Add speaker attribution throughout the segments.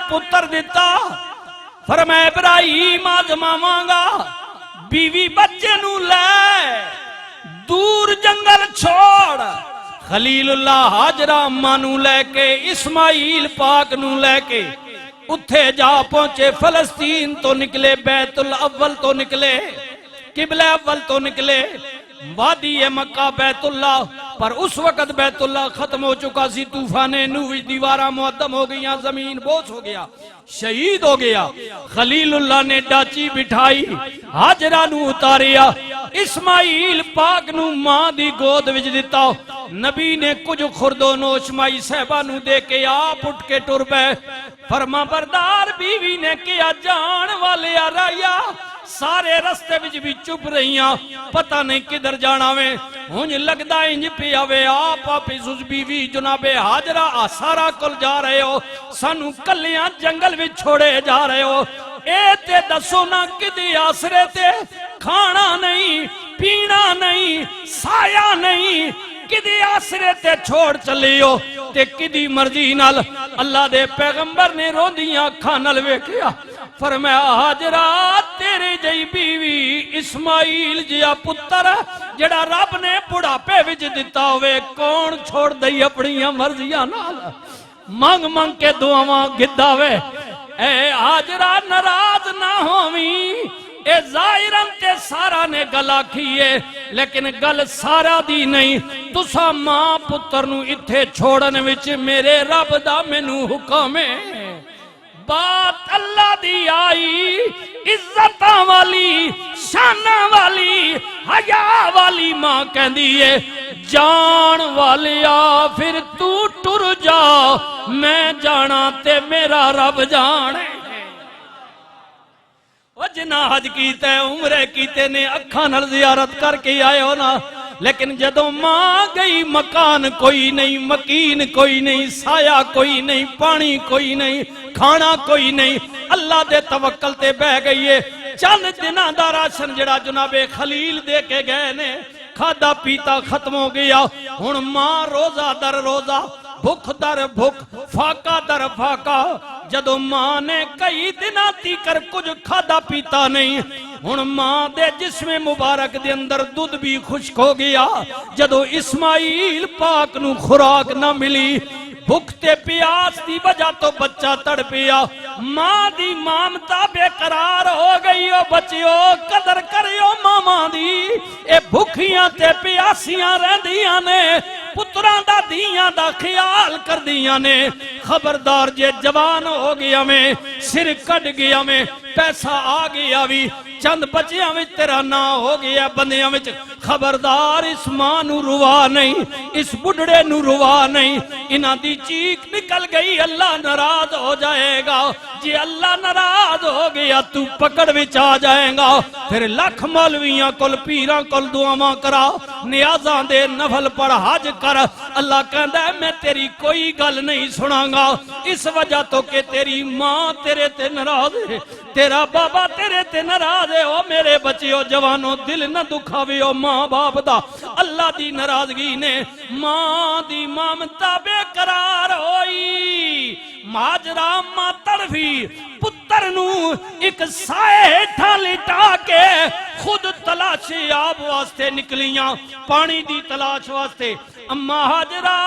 Speaker 1: पुत्र दिता, फरमाया इब्राहिम आजमावांगा, बीवी बच्चे नू ले दूर जंगल छोड़। खलीलुल्लाह हाजरा अम्मा नू लेके इस्माइल पाक नू लेके उत्थे जा पहुंचे। फलस्तीन तो निकले, बैतुल अव्वल तो निकले, किबला अव्वल तो निकले, वादी मक्का बैतुल्ला। पर उस वक्त बैतुल्ला खत्म हो चुका सी, तूफाने नूह दीवारा मुअद्दम हो गई, जमीन बोझ हो गया, शहीद हो गया। खलीलुल्लाह ने डाची बिठाई, हाजरा नू उतारिया, इस्माइल पाक नू मां दी गोद विच दिता। नबी ने कुछ खुरदो नोश माई साहबा नू दे के आप उठ के टुर पे। फरमा बरदार बीवी ने किया, जान वाले आ राया सारे रस्ते विच भी चुप रही, पता नहीं किधर जाना वे। हुंज लगदा इंज पिया वे आप उस बीवी जनाबे हाजरा सारा कुल जा रहे हो, सानू कलियां जंगल विच छोड़े जा रहे हो। ए ते दसो ना किदी आसरे ते खाना नहीं, पीना नहीं, साया नहीं, किदी आसरे ते छोड़ चले हो ते किदी मर्जी नाल। अल्लाह दे पैगंबर ने रोंदियां अखां नाल वेखिया, फरमाया हाजरा तेरे जई बीवी इस्माइल जिया पुत्र जेड़ा रब ने बुढ़ापे विच दिता होवे, कौन छोड़ दई अपनी मर्जियां नाल, मंग मंग के दुआवां गिदावे। ए हाजरा नाराज ना होवी, ए जाहिरन ते सारा ने गल आखी है, लेकिन गल सारा दी नहीं। तुसा मां पुत्र नू इत्थे छोड़न विच मेरे रब दा मैनू हुक्म है। बात अल्लाह दी आई, इज्जत वाली, शाना वाली, हया वाली मां कहती है, जान वालिया फिर तू टुर जा, मैं जाना ते मेरा रब जाने। जिन्ना हज कीते उमरे कीते ने अखां नाल जियारत करके आए हो ना, लेकिन जदों मां गई मकान कोई नहीं, मकीन कोई नहीं, साया कोई नहीं, पानी कोई नहीं, खाना कोई नहीं, अल्लाह दे तवक्कल ते बह गई है। चंद दिनां दा राशन जड़ा जनाबे खलील दे के गए ने, खादा पीता खत्म हो गया। हुण मां रोजा दर रोजा, भुख दर भुख, फाका दर फाका। जदों मां ने कई दिनां तीकर कुछ खादा पीता नहीं, हुण मां दे जिस्म मुबारक दे अंदर दुध भी खुश्क हो गया। जदों इस्माइल पाक नू खुराक ना मिली, भुख ते प्यास दी वजह तो बच्चा तड़पिया, मां दी ममता बेकरार हो गई। ओ बच्चियो कदर करियो मामा दी, ए भुखियां ते प्यासियां रहंदियां ने, पुत्रां दा धीयां दा ख्याल करदियां ने। खबरदार जे जवान हो गया में, सिर कट गया में, पैसा आ गया भी, चंद बच्चियां में तेरा ना हो गया बंदियां में, खबरदार इस मां नू रुवा नहीं, इस बुढ़ड़े नू रुवा नहीं। इन्हां दी चीख निकल गई, अल्लाह नाराज हो जाएगा। जे अल्लाह नाराज हो गया तू पकड़ विच आ जाएगा। फिर लख मौलवियां कोल पीरां कोल दुआवां करा, नियाज़ां दे नफल पढ़, हज कर। अल्लाह कहंदा है मैं तेरी कोई गल नहीं सुनांगा, इस वजह तो कि तेरी मां तेरे ते नाराज है, तेरा बाबा तेरे ते नाराज है। ओ मेरे बच्चियों जवानों दिल न दुखावे ओ मां बाप दा, अल्लाह दी नाराजगी ने मां दी ममता बेकरार होई। माजरा मां तड़फी, पुत्र नू एक साए हेठा लिटा के खुद तलाशी आप वास्ते निकलियां, पानी दी तलाश वास्ते। अम्मा हाजरा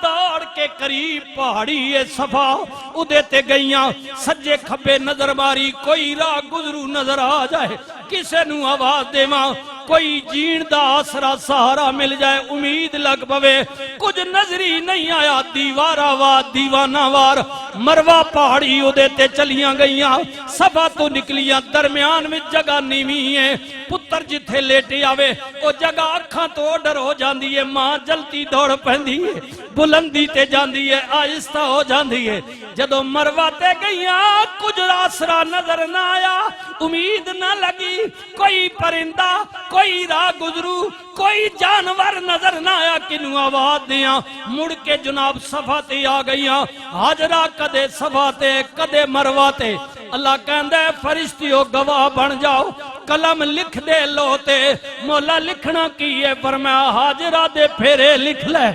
Speaker 1: दौड़ के करीब पहाड़ी सफा उदे ते गईयां, सज्जे खब्बे नजर मारी, कोई राह गुजरू नजर आ जाए, किसे नू आवाज देवा, कोई जीण दा आसरा सहारा मिल जाए, उम्मीद लग पवे। कुछ नजरी नहीं आया, दीवारा वार दीवाना वार मरवा पहाड़ी उदे ते चलियां गईयां, सफा तो निकलियां। दरम्यान में जगह नीवी है, पुत्र जिथे लेटे आवे ओ जगह अखां तो डर हो जाती है। मां जल्दी दौड़ पैंदी है, बुलंदी ते जाती है, आहिस्ता हो जाती है। जदों मरवा ते गईयां कुछ आसरा नजर ना आया, उम्मीद ना लगी, कोई परिंदा, कोई राह गुजरू, कोई जानवर नजर ना आया, किनू आवाज दिया। मुड़ के जनाब सफा ते आ गईयां। हाजरा कदे सफा ते कदे मरवा ते। अल्लाह कहंदा है फरिश्तियों गवाह बन जाओ, कलम लिख दे लो ते। मौला लिखना की है, फरमाया हाजरा दे फेरे लिख ले।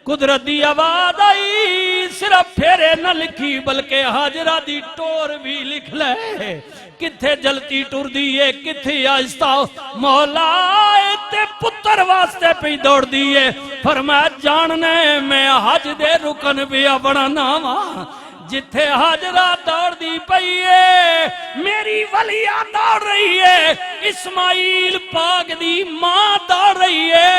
Speaker 1: कुदरत दी आवाज आई, सिरा सिर्फ फेरे न लिखी बल्कि हाजरा दी टोर भी लिख ले किथे जलती टुरदी है किथे आहिस्ता मौला ते पुत्र वास्ते पी दौड़ दी है फरमाया जानने मैं हज दे रुकन भी अपना नावा जिथे हाजरा दौड़दी पई है मेरी वलिया दौड़ रही है इस्माइल पाक दी मां दौड़ रही है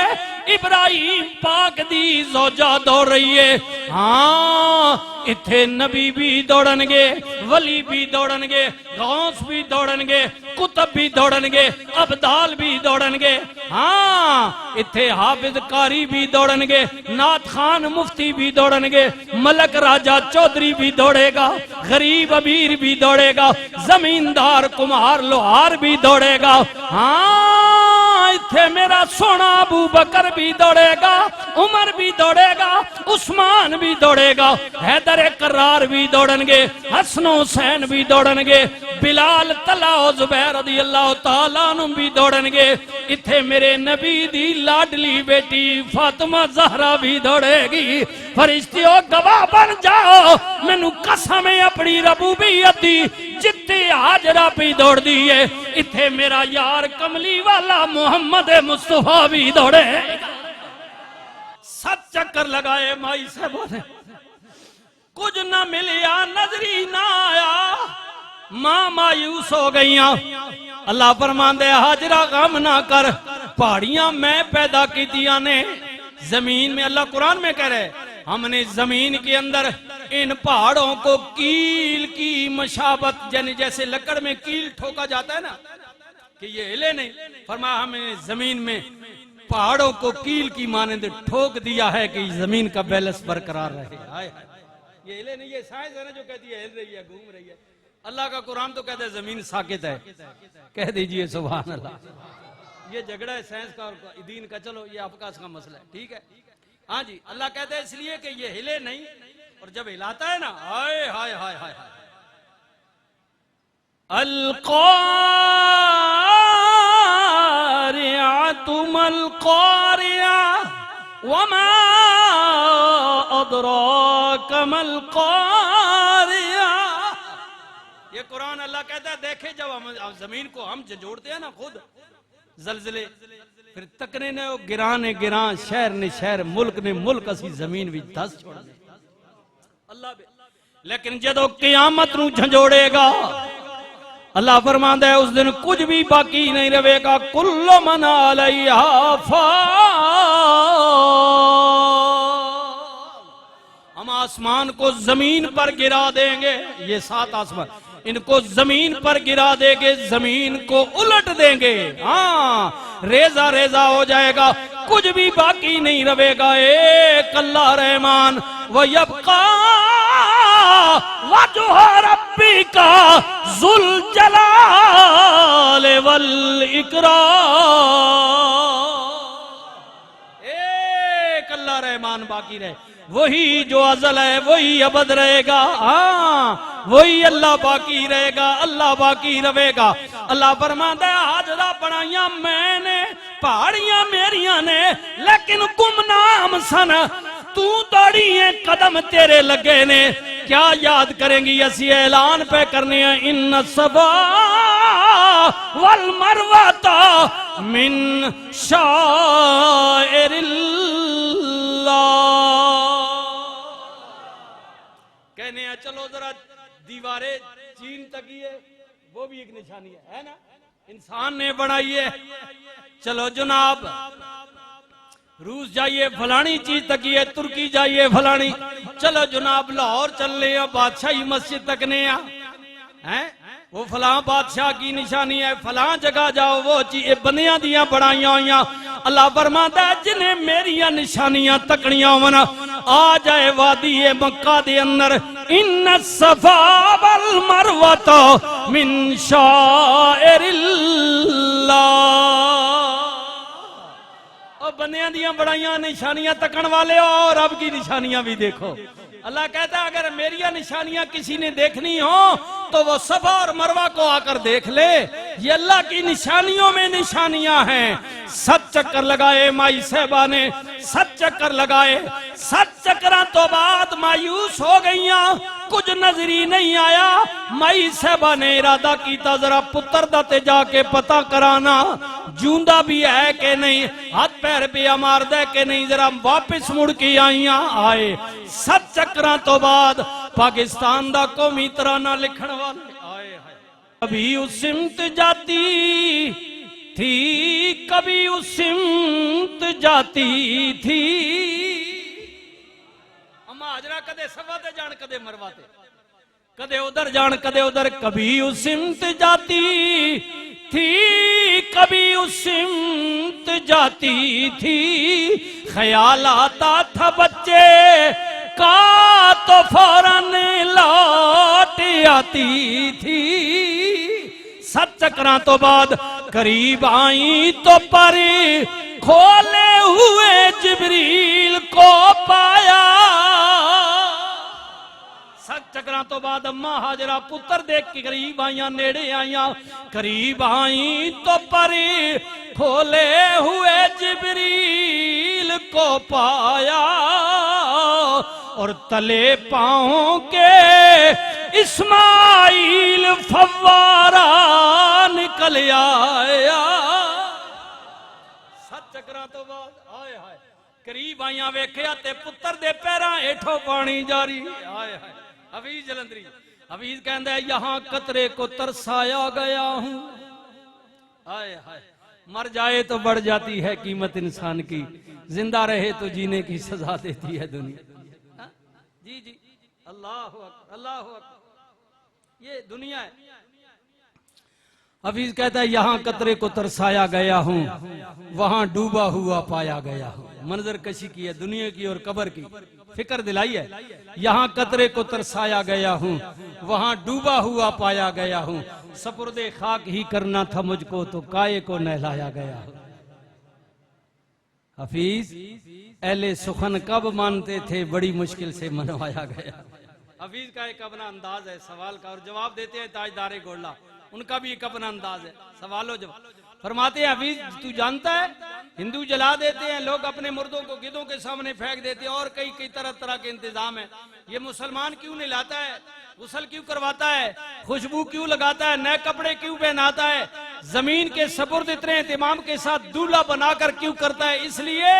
Speaker 1: इब्राहिम पाक दी ज़ौजा दौड़ रही है हाँ इथे नबी भी दौड़नगे वली भी दौड़नगे गौस भी दौड़नगे कुतब भी दौड़नगे अब्दाल भी दौड़नगे हाँ इथे हाफिज कारी भी दौड़नगे नाथ खान मुफ्ती भी दौड़नगे मलक राजा चौधरी भी दौड़ेगा गरीब अमीर भी दौड़ेगा जमींदार कुम्हार लोहार भी दौड़ेगा हाँ इथे मेरा सोना अबू बकर भी दौड़ेगा उमर भी दौड़ेगा उस्मान भी दौड़ेगा हैदर करार भी दौड़नगे हसन हुसैन भी दौड़नगे बिलाल तला जुबैर रज़ी अल्लाह तआला अन्हु भी दौड़नगे इथे मेरे नबी दी लाडली बेटी फातिमा ज़हरा भी दौड़ेगी फरिश्तियों गवाह बन जाओ मैनू कसम है अपनी रबूबियत दी जिथे हाजरा भी दौड़ दी है इथे मेरा यार कमली वाला मोहम्मद मुस्तफा भी दौड़े 7 चक्कर लगाए माई साहबों ने कुछ न मिलिया नजरी ना आया मां मायूस हो गई अल्लाह फरमांदे हाजरा गम ना कर पहाड़ियां मैं पैदा की दिया ने जमीन में अल्लाह कुरान में कह रहे हमने जमीन के अंदर इन पहाड़ों को कील की मशाबत यानी जैसे लकड़ में कील ठोका जाता है ना कि ये हिले नहीं फरमाया हमने जमीन में पहाड़ों को कील की मानंद ठोक दिया है कि जमीन का बैलेंस बरकरार रहे हाय ये हिले नहीं ये साइंस है ना जो कहती है हिल रही है घूम रही है अल्लाह का कुरान तो कहता है जमीन साकित है कह दीजिए सुभान अल्लाह ये झगड़ा है साइंस का और दीन का चलो ये अवकाश का मसला है ठीक है हाँ जी अल्लाह कहते हैं इसलिए कि ये हिले नहीं और जब हिलाता है ना हाय हाय हाय हाय अल-क़ारिअतु मल-क़ारिअ वमा अदराक मल-क़ारिअ ये कुरान अल्लाह कहता है देखे जब हम जमीन को हम जोड़ते हैं ना खुद जलजले फिर तकने ने गिरान ने गिरान शहर ने शहर मुल्क ने मुल्क असी जमीन भी दस छोड़ दे अल्लाह लेकिन जदों क़यामत नूं झंझोड़ेगा अल्लाह फरमांदा है उस दिन कुछ भी बाकी नहीं रहेगा कुल्लु मन अलैहा फ़ान हम आसमान को जमीन पर गिरा देंगे ये 7 आसमान इनको जमीन पर गिरा देंगे जमीन को उलट देंगे हाँ रेजा रेजा हो जाएगा कुछ भी बाकी नहीं रहेगा एक अल्लाह रहमान व यबका वजह रब्बिका जुल जलाल वल इकराम एक अल्लाह रहमान बाकी रहे वही जो अजल है वही अबद रहेगा हाँ वही अल्लाह बाकी रहेगा अल्लाह बाकी रहेगा अल्लाह फरमाता है हाजरा बनाइया मैंने पहाड़ियां मेरिया ने लेकिन गुमनाम सन तू दौड़ी है कदम तेरे लगे ने क्या याद करेंगी असी ऐलान पे करने हैं इन सफा वल मरवाता मिन शाइरिल्लाह कहने हैं चलो जरा दीवारें चीन तकिए वो भी एक निशानी है ना इंसान ने बनाई है चलो जनाब रूस जाइए फलानी चीज तकिए तुर्की जाइए फलानी चलो जनाब लाहौर चलने बादशाही मस्जिद तकने हैं वो फलां बादशाह की निशानी है फलां जगह जाओ वो चीज बंदियां दियां बनाइया हुई अल्लाह फरमाता है जिन्हें मेरिया निशानियां तकनियां होवन आ जाए वादी मक्का दे अंदर इन सफा वल मरवा मिन शाइरिल्लाह बंदियां दियां बड़ाइयां निशानियां तकन वाले और रब की निशानियां भी देखो अल्लाह कहता है अगर मेरी निशानियां किसी ने देखनी हो तो वो सफा और मरवा को आकर देख ले ये अल्लाह की निशानियों में निशानियां हैं। 7 चक्कर लगाए माई साहबा ने, 7 चक्कर लगाए। 7 चक्कर तो बाद मायूस हो गईया, कुछ नजर ही नहीं आया। माई साहबा ने इरादा किया जरा पुत्र दा ते जाके पता कराना जूंदा भी है कि नहीं, हाथ पैर पे मार दे कि नहीं। जरा वापस मुड़ के आईया आए। 7 चक्कर तो बाद पाकिस्तान दा कौमी तराना लिखण वाले आए। कभी उस सिमत जाती थी, कभी उस सिमत जाती थी। अम्मा हाजरा कदे सवाते जान कदे मरवाते, कदे उधर जान कदे उधर। कभी उस सिमत जाती थी, कभी उस सिमत जाती थी। ख्याल आता था बच्चे का तो फौरन लौट आती थी। 7 चक्कर तो बाद करीब आई तो पर खोले हुए जिब्रील को पाया। 7 चक्कर तो बाद अम्मा हाजरा पुत्र देख के करीब आईया, नेड़े आईया। करीब आई तो पर खोले हुए जिब्रील को पाया और तले पांव के इस्माइल फव्वारा निकल आया। 7 चक्कर तो बाद आए हाय करीब आईया वेख्या ते पुत्र दे पैरां हेठों पानी जारी। आए हाय हफीज जलंधरी, हफीज कहंदा है यहाँ कतरे को तरसाया गया हूं। आए हाय मर जाए तो बढ़ जाती है कीमत इंसान की, जिंदा रहे तो जीने की सजा देती है दुनिया। जी जी अल्लाह अकबर, अल्लाह अकबर, ये दुनिया है। हफीज कहता है यहाँ कतरे को तरसाया गया हूँ, वहां डूबा हुआ पाया गया हूँ। मंजर कशी की है दुनिया की और कब्र की, फिक्र दिलाई है। यहाँ कतरे को तरसाया गया हूँ, वहां डूबा हुआ पाया गया हूँ। सपुर्दे खाक ही करना था मुझको तो काये को नहलाया गया हूँ। हफीज अहले सुखन कब मानते थे, बड़ी मुश्किल से मनवाया गया। हफीज का एक अपना अंदाज है सवाल का, और जवाब देते हैं ताजदारे गोल्ला, उनका भी एक अपना अंदाज है सवालों जवाब। फरमाते हैं हफीज तू जानता है हिंदू जला देते हैं लोग, अपने मुर्दों को गिद्धों के सामने फेंक देते हैं, और कई कई तरह तरह के इंतजाम है। ये मुसलमान क्यों नहीं लाता है, गुस्ल क्यों करवाता है, खुशबू क्यों लगाता है, नए कपड़े क्यों पहनाता है, जमीन के सपुर्द इतने एहतिमाम के साथ दूल्हा बनाकर क्यों करता है? इसलिए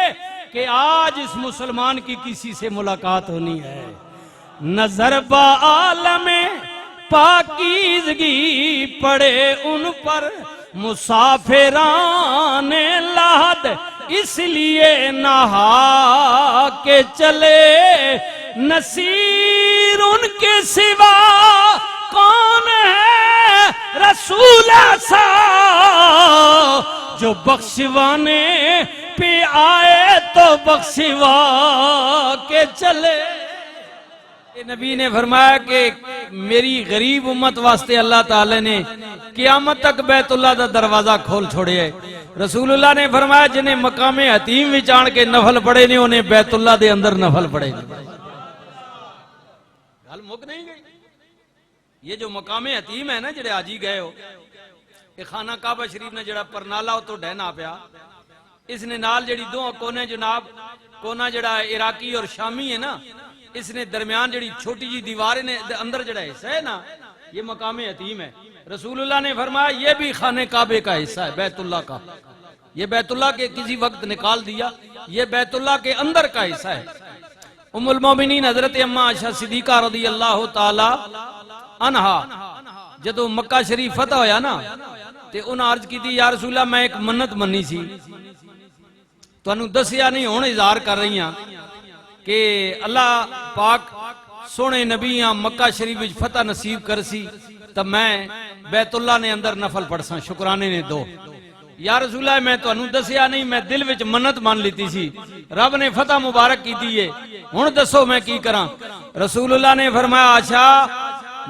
Speaker 1: कि आज इस मुसलमान की किसी से मुलाकात होनी है। नजर बालमे पाकीज़गी पड़े उन पर मुसाफिराने लाद, इसलिए नहा के चले नसीर उनके सिवा कौन है रसूल ऐसा जो बख्शवाने पे आए तो बख्शवा के चले। नबी ने फरमाया कि मेरी गरीब उम्मत वास्ते अल्लाह ताला ने क़यामत तक बैतुल्लाह दा दरवाजा खोल छोड़े है। रसूलुल्लाह ने फरमाया जिन्हें मकामे हतीम विच आण के नफल पड़े ने उन्हें बैतुल्लाह दे अंदर नफल पड़े। गल मुक नहीं गई। ये जो मकामे हतीम है ना जेड़े आजी गए हो, ये खाना काबा शरीफ ने जेड़ा परनाला तो डहना पिया, इसने नाल जेड़ी दो कोने जनाब कोना जेड़ा इराकी और शामी है ना, इसने दरमियान जड़ी छोटी जी दीवार ने अंदर जड़ा हिस्सा है ना, ये मकामे हतीम है। रसूलुल्लाह ने फरमाया ये भी खाने काबे का हिस्सा है, बैतुल्लाह का। ये बैतुल्लाह के किसी वक्त निकाल दिया, ये बैतुल्लाह के अंदर का हिस्सा है। उम्मुल मोमिनीन हजरत अम्मा आयशा सिद्दीका रज़ी अल्लाह ताला अन्हा जदों मक्का शरीफ फतह होया ना, ते उन्हें अर्ज की थी या रसूलल्लाह मैं एक मन्नत मन्नी सी, तुहानू दसिया नहीं हुण इज़हार कर रही हां कि अल्लाह पाक सोने नबियां मक्का शरीफ विच फतह नसीब करसी, तब मैं बैतुल्लाह ने अंदर नफल पढ़सा, शुक्राने ने दो। या रसूलल्लाह मैं तुहानू दसिया नहीं, मैं दिल विच मन्नत मान लीती सी, रब ने फतह मुबारक की है, हुण दसो मैं की करा? रसूलुल्लाह ने फरमाया आशा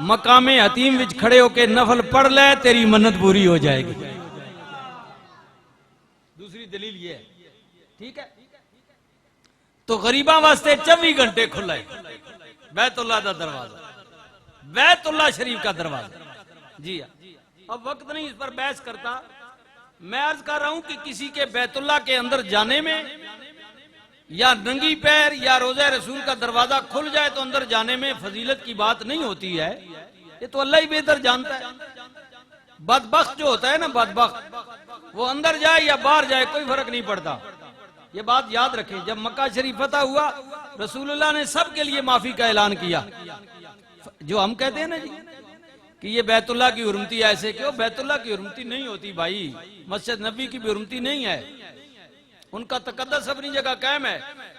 Speaker 1: मकामे हतीम विच खड़े होके नफल पढ़ ले, तेरी मन्नत पूरी हो जाएगी। दूसरी दलील ये है, ठीक है, तो गरीबा वास्ते 24 घंटे खुला है बैतुल्लाह का दरवाजा, बैतुल्लाह शरीफ का दरवाजा। जी अब वक्त नहीं इस पर बहस करता। मैं अर्ज कर रहा हूं कि किसी के बैतुल्लाह के अंदर जाने में या नंगी पैर या रोज़ा रसूल का दरवाजा खुल जाए तो अंदर जाने में फजीलत की बात नहीं होती है। ये तो अल्लाह ही बेहतर जानता है। बदबख्त जो होता है ना, बदबख्त, वो अंदर जाए या बाहर जाए कोई फर्क नहीं पड़ता। ये बात याद रखें। जब मक्का शरीफ फतह हुआ, रसूलुल्लाह ने सबके लिए माफी का ऐलान किया। जो हम कहते हैं ना जी कि ये बैतुल्लाह की हुर्मती ऐसे क्यों, बैतुल्लाह की हुर्मती नहीं होती भाई, मस्जिद नबी की भी हुर्मती नहीं है। उनका तकद्दस अपनी जगह कायम है।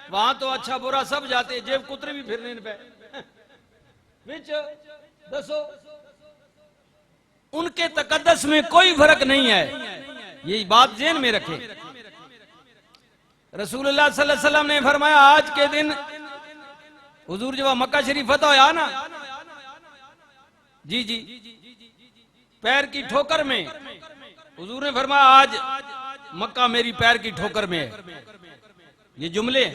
Speaker 1: वहां तो अच्छा बुरा सब जाते, जेब कुतरे भी फिरने पे विच दसो, उनके तकद्दस में कोई फर्क नहीं है। ये बात ज़हन में रखें। रसूलुल्लाह सल्लल्लाहु अलैहि वसल्लम ने फरमाया, आज के दिन हुजूर जब मक्का शरीफ फतह हुआ ना, जी जी, पैर की ठोकर में हुजूर ने फरमाया, आज मक्का मेरी पैर की ठोकर में है। ये जुमले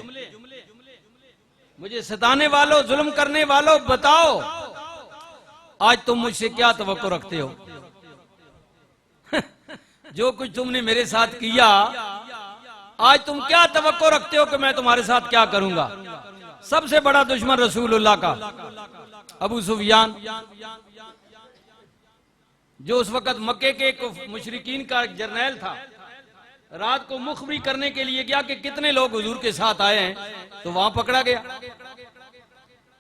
Speaker 1: मुझे सताने वालों, जुल्म करने वालों, बताओ आज तुम मुझसे क्या तवक्को रखते हो? जो कुछ तुमने मेरे साथ किया, आज तुम क्या तवक्को रखते हो कि मैं तुम्हारे साथ क्या करूंगा? सबसे बड़ा दुश्मन रसूलुल्लाह का अबू सुफियान, जो उस वक्त मक्के के मुशरिकीन का जर्नैल था, रात को मुखबरी करने के लिए गया कि कितने लोग हुजूर के साथ आए हैं, तो वहां पकड़ा गया।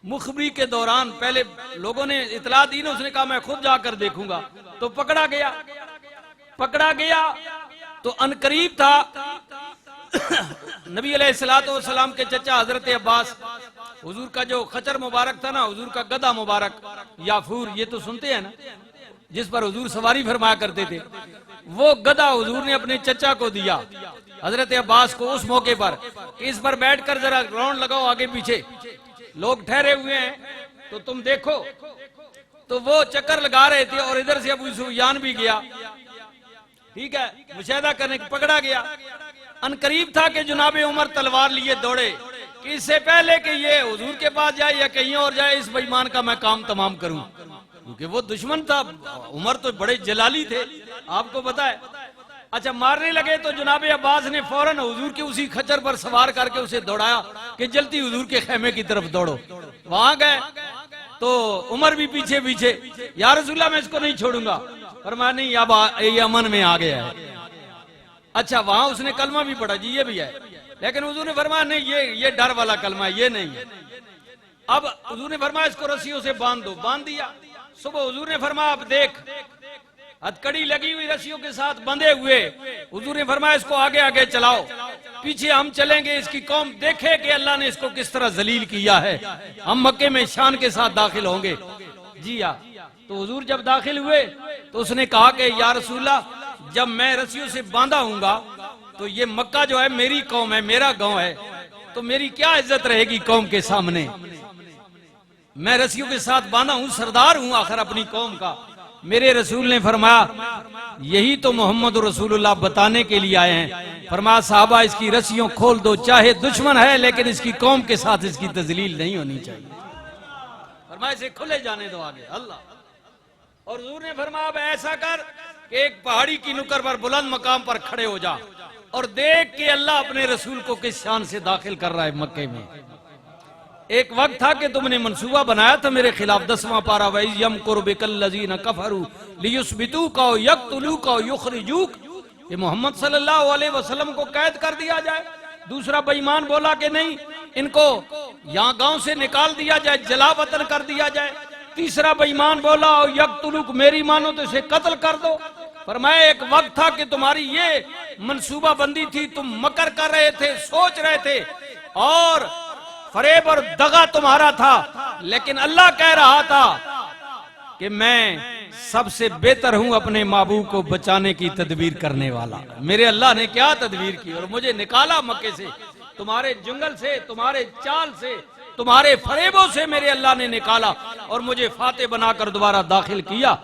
Speaker 1: मुखबरी के दौरान पहले लोगों ने इतला दी ना, उसने कहा मैं खुद जाकर देखूंगा, तो पकड़ा गया। पकड़ा गया तो अनकरीब था नबी अलैहिस्सलाम के चचा हजरत अब्बास, हुजूर का जो खचर मुबारक था ना, हुजूर का गदा मुबारक याफूर, ये तो सुनते हैं ना, जिस पर हुजूर सवारी फरमाया करते थे, वो गदा हुजूर ने अपने चचा को दिया, हजरत अब्बास को, उस मौके पर इस पर बैठकर जरा राउंड लगाओ आगे पीछे, लोग ठहरे हुए हैं तो तुम देखो। तो वो चक्कर लगा रहे थे और इधर से अबू सुफियान भी गया, ठीक है, मुशाहिदा करने, पकड़ा गया। अनकरीब था कि जनाबे उमर तलवार लिए दौड़े कि इससे पहले कि ये हुजूर के पास जाए या कहीं और जाए, इस बेईमान का मैं काम तमाम करूं, क्योंकि वो दुश्मन था। उमर तो बड़े जलाली थे, आपको पता है। अच्छा, मारने लगे तो जनाबे अब्बास ने फौरन हुजूर के उसी खच्चर पर सवार करके उसे दौड़ाया कि जल्दी हुजूर के खेमे की तरफ दौड़ो। वहां गए तो उमर भी पीछे पीछे, या रसूलल्लाह मैं इसको नहीं छोड़ूंगा, फरमाया नहीं, अब ये अमन में आ गया है। अच्छा, वहां उसने कलमा भी पढ़ा जी, ये भी है, लेकिन हुजूर ने फरमाया नहीं, ये डर वाला कलमा, ये नहीं है। अब हुजूर ने फरमाया इसको रस्सियों से बांध दो, बांध दिया। सुबह हुजूर ने फरमाया अब देख, हथकड़ी लगी हुई रस्सियों के साथ बंधे हुए, हुजूर ने फरमाया इसको आगे आगे चलाओ, पीछे हम चलेंगे, इसकी कौम देखे कि अल्लाह ने इसको किस तरह जलील किया है, हम मक्के में शान के साथ दाखिल होंगे। जी हाँ, तो हुजूर जब दाखिल हुए तो उसने कहा कि या रसूलल्लाह, जब मैं रस्सियों से बांधा हूंगा तो ये मक्का जो है मेरी कौम है, मेरा गांव है, तो मेरी क्या इज्जत रहेगी कौम के सामने? मैं रस्सियों के साथ बांधा हूं, सरदार हूं आखिर अपनी कौम का। मेरे रसूल ने फरमाया यही तो मोहम्मद रसूलुल्लाह बताने के लिए आए हैं। फरमाया साहबा इसकी रस्सियों खोल दो, चाहे दुश्मन है लेकिन इसकी कौम के साथ इसकी तजलील नहीं होनी चाहिए। फरमाया इसे खुले जाने दो आगे, अल्लाह। और हुजूर ने फरमाया अब ऐसा कर कि एक पहाड़ी की नुकर पर बुलंद मकाम पर खड़े हो जा और देख कि अल्लाह अपने रसूल को किस शान से दाखिल कर रहा है मक्के में। एक वक्त था कि तुमने मंसूबा बनाया था मेरे खिलाफ, 10वां पारा, वइज़ यमकुरु बिकल्लज़ीना कफरू लियुस्बितूका व यक़्तुलूका व युख़रिजूक, ये मोहम्मद सल्लल्लाहु अलैहि वसल्लम को कैद कर दिया जाए। दूसरा बेईमान बोला कि नहीं, इनको यहाँ गांव से निकाल दिया जाए, जला वतन कर दिया जाए। तीसरा बेईमान बोला यक़्तुलूक, मेरी मानो तो इसे कत्ल कर दो। फरमाया एक वक्त था कि तुम्हारी ये मंसूबा बंदी थी, तुम मकर कर रहे थे, सोच रहे थे, और फरेब और दगा तुम्हारा था, लेकिन अल्लाह कह रहा था कि मैं सबसे बेहतर हूं अपने महबूब को बचाने की तदबीर करने वाला। मेरे अल्लाह ने क्या तदबीर की और मुझे निकाला मक्के से, तुम्हारे जंगल से, तुम्हारे चाल से, तुम्हारे फरेबों से मेरे अल्लाह ने निकाला और मुझे फाते बनाकर दोबारा दाखिल किया।